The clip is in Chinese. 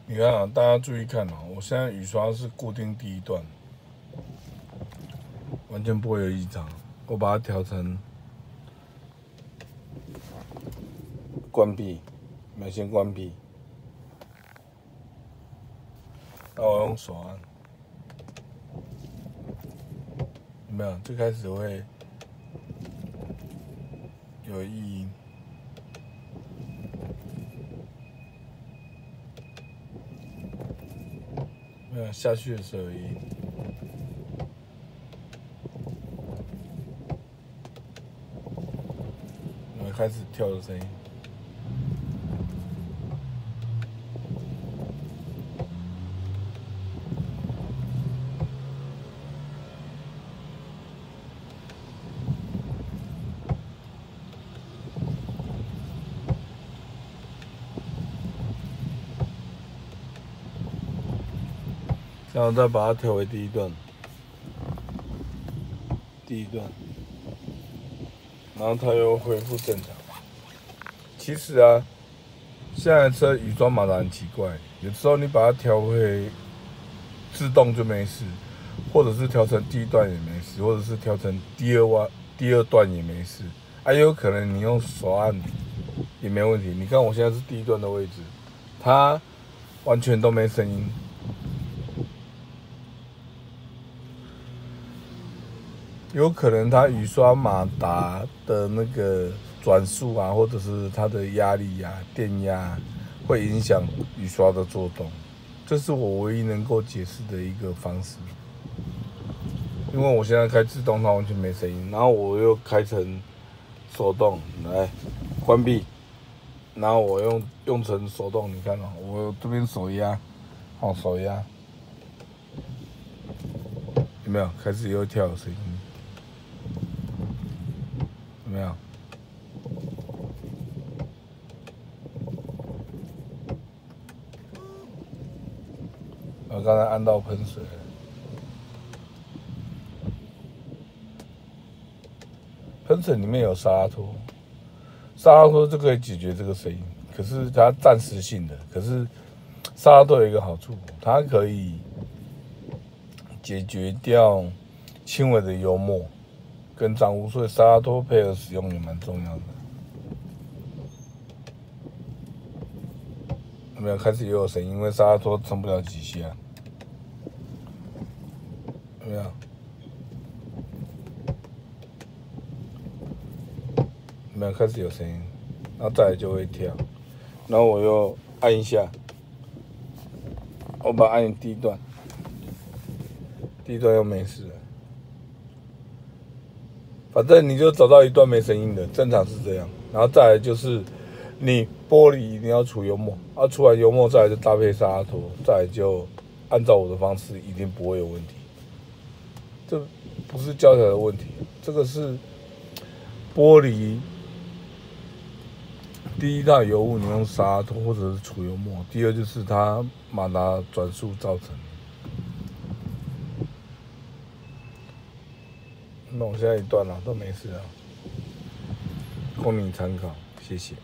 你看啊，大家注意看哦，我现在雨刷是固定第一段，完全不会有异常。我把它调成关闭，先关闭。那我用手按，有没有？最开始会有异音。没有下去的时候有异音。开始跳的声音。然后再把它调回第一段，然后它又恢复正常。其实啊，现在的车雨刷马达很奇怪，有时候你把它调回自动就没事，或者是调成第一段也没事，或者是调成第二段也没事，也有可能你用手按也没问题。你看我现在是第一段的位置，它完全都没声音。有可能它雨刷马达的那个转速啊，或者是它的压力啊、电压，会影响雨刷的作动。这是我唯一能够解释的一个方式。因为我现在开自动，它完全没声音，然后我又开成手动，来关闭，然后我用成手动，你看哦，我这边手压，手压，有没有开始又跳的声音？有没有？我刚才按到喷水了。喷水里面有沙拉托，沙拉托就可以解决这个声音，可是它暂时性的。可是沙拉托有一个好处，它可以解决掉轻微的油墨跟脏污，所以沙拉托配合使用也蛮重要的。有没有开始也有声音？因为沙拉托撑不了几下，有没有？有没有开始有声音？然后再来就会跳，然后我又按一下，我把它按第一段，又没事了。反正你就找到一段没声音的，正常是这样。然后再来就是你玻璃一定要除油墨，除完油墨再来就搭配沙拉托，再来就按照我的方式，一定不会有问题。这不是胶条的问题，这个是玻璃。第一大油污，你用沙拉托或者是除油墨；第二就是它马达转速造成的。那我现在一段了，都没事了，供你参考，谢谢。